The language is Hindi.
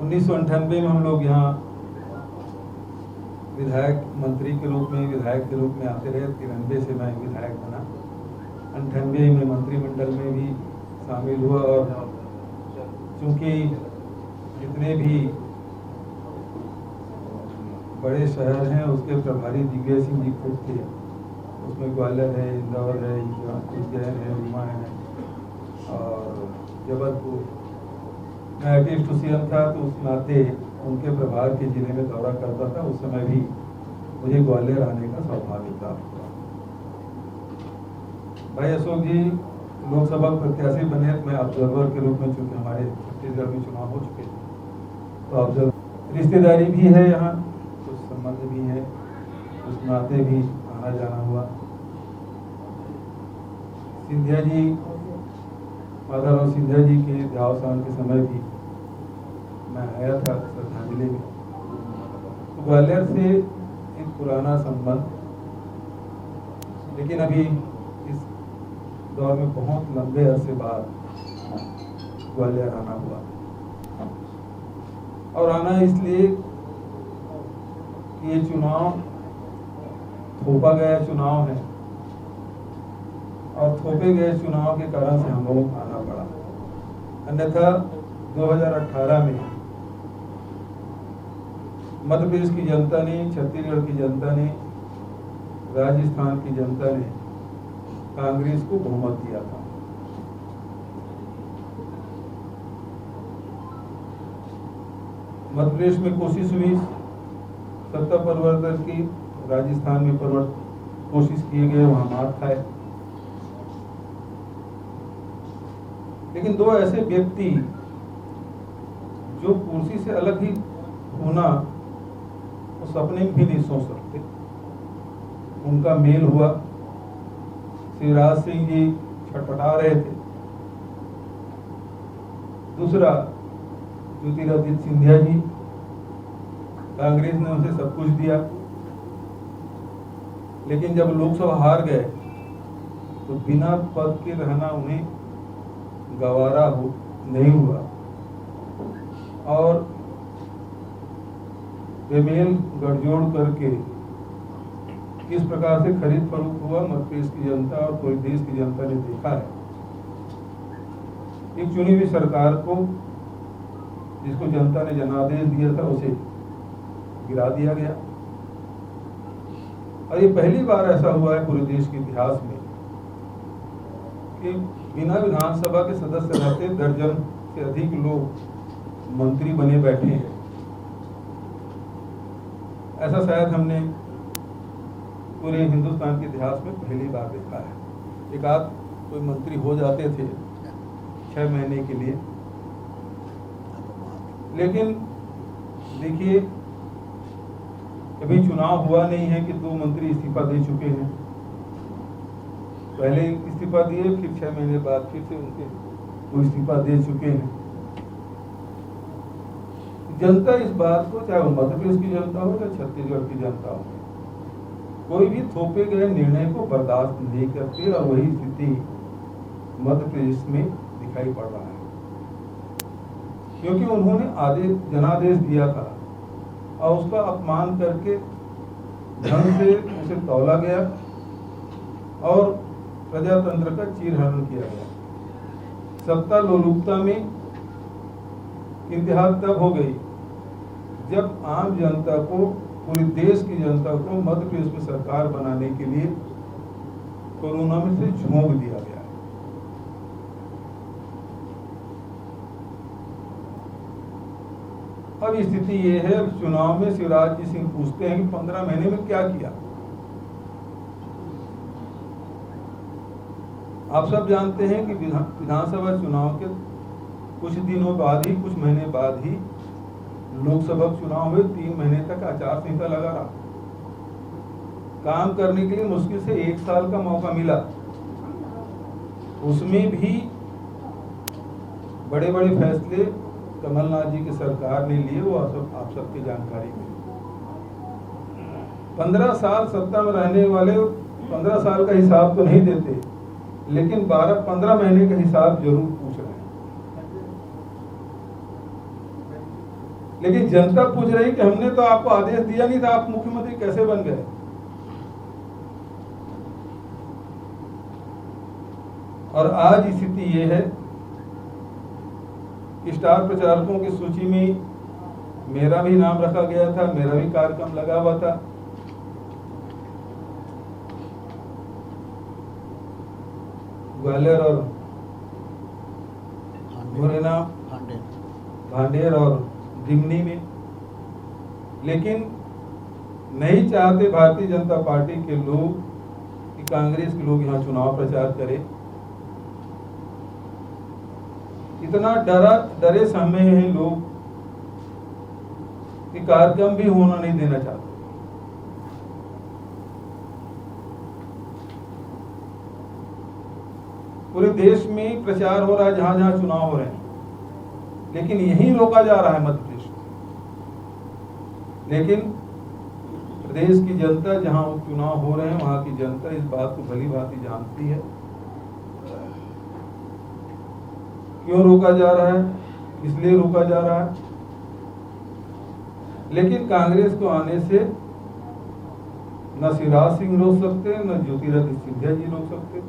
1998 में हम लोग यहाँ विधायक मंत्री के रूप में, विधायक के रूप में आते रहे। 93 से मैं विधायक बना, 98 में मंत्रिमंडल में भी शामिल हुआ। और चूँकि जितने भी बड़े शहर हैं उसके प्रभारी दिग्विजय सिंह जी खुद थे, उसमें ग्वालियर है, इंदौर है, उज्जैन है, रीवा है और जबलपुर। मैं अध्यक्ष सीएम था तो उस नाते उनके प्रभार के जिले में दौरा करता था। उस समय भी मुझे ग्वालियर आने का सौभाग्य प्राप्त हुआ। भाई अशोक जी लोकसभा प्रत्याशी बने, मैं ऑब्जर्वर के रूप में, चूंकि हमारे छत्तीसगढ़ में चुनाव हो चुके थे तो ऑब्जर्वर, रिश्तेदारी भी है यहाँ, कुछ संबंध भी है, उस नाते भी आना जाना हुआ। सिंधिया जी, माधवराव सिंधिया जी के देहावसान के समय भी मैं आया था श्रद्धांजलि में। तो ग्वालियर से एक पुराना संबंध, लेकिन अभी इस दौर में बहुत लंबे अरसे बाद ग्वालियर आना हुआ। और आना इसलिए कि ये चुनाव थोपा गया चुनाव है और थोपे गए चुनाव के कारण से हम लोगों को आना पड़ा। अन्यथा 2018 में मध्य प्रदेश की जनता ने, छत्तीसगढ़ की जनता ने, राजस्थान की जनता ने कांग्रेस को बहुमत दिया था। मध्य प्रदेश में कोशिश हुई सत्ता परिवर्तन की, राजस्थान में कोशिश किए गए, वहां मार खाए। लेकिन दो ऐसे व्यक्ति जो कुर्सी से अलग ही होना वो सपने में भी नहीं सोच सकते, उनका मेल हुआ। शिवराज सिंह जी छटपटा रहे थे, दूसरा ज्योतिरादित्य सिंधिया जी, कांग्रेस ने उसे सब कुछ दिया, लेकिन जब लोकसभा हार गए तो बिना पद के रहना उन्हें गवारा नहीं हुआ और बेमेल गठजोड़ करके किस प्रकार से खरीद फरोख्त हुआ मध्य प्रदेश की जनता और पूरे देश की जनता ने देखा है। एक चुनी हुई सरकार को, जिसको जनता ने जनादेश दिया था, उसे गिरा दिया गया। और ये पहली बार ऐसा हुआ है पूरे देश के इतिहास में कि बिना विधानसभा के सदस्य रहते दर्जन से अधिक लोग मंत्री बने बैठे हैं। ऐसा शायद हमने पूरे हिंदुस्तान के इतिहास में पहली बार देखा है। एक आध कोई मंत्री हो जाते थे 6 महीने के लिए, लेकिन देखिए अभी चुनाव हुआ नहीं है कि 2 मंत्री इस्तीफा दे चुके हैं। पहले इस्तीफा दिए, फिर 6 महीने बाद फिर से उनके वो इस्तीफा दे चुके हैं। जनता इस बात को, चाहे वो मध्य प्रदेश की जनता हो या छत्तीसगढ़ की जनता हो, कोई भी थोपे गए निर्णय को बर्दाश्त नहीं करती और वही स्थिति मध्य प्रदेश में दिखाई पड़ रहा है। क्योंकि उन्होंने जनादेश दिया था और उसका अपमान करके ढंग से उसे तौला गया और प्रजातंत्र का चीरहरण किया गया। सत्ता लोलुपता में इंतहा तब हो गई जब आम जनता को, पूरे देश की जनता को मध्य प्रदेश में सरकार बनाने के लिए कोरोना में से झोंक दिया गया। अब स्थिति ये है, चुनाव में शिवराज जी सिंह पूछते हैं कि 15 महीने में क्या किया। आप सब जानते हैं कि विधानसभा चुनाव के कुछ दिनों बाद ही, कुछ महीने बाद ही लोकसभा चुनाव हुए। 3 महीने तक आचार संहिता लगा रहा। काम करने के लिए मुश्किल से 1 साल का मौका मिला, उसमें भी बड़े बड़े फैसले कमलनाथ जी की सरकार ने लिए, वो आप सबकी जानकारी में। 15 साल सत्ता में रहने वाले 15 साल का हिसाब तो नहीं देते, लेकिन 12-15 महीने का हिसाब जरूर पूछ रहे हैं। लेकिन जनता पूछ रही कि हमने तो आपको आदेश दिया नहीं था, आप मुख्यमंत्री कैसे बन गए। और आज स्थिति ये है कि स्टार प्रचारकों की सूची में मेरा भी नाम रखा गया था, मेरा भी कार्यक्रम लगा हुआ था। ग्वालियर और मुरैना, भांडेर और दिमनी में, लेकिन नहीं चाहते भारतीय जनता पार्टी के लोग कि कांग्रेस के लोग यहाँ चुनाव प्रचार करें। इतना डरे सहमे हैं लोग कि कार्यक्रम भी होना नहीं देना चाहते। पूरे देश में प्रचार हो रहा है, जहां जहां चुनाव हो रहे हैं, लेकिन यहीं रोका जा रहा है मध्य प्रदेश में। लेकिन प्रदेश की जनता, जहां चुनाव हो रहे हैं, वहां की जनता इस बात को भली भांति जानती है। क्यों रोका जा रहा है, इसलिए रोका जा रहा है। लेकिन कांग्रेस को आने से न शिवराज सिंह रोक सकते, न ज्योतिरादित्य सिंधिया जी रोक सकते।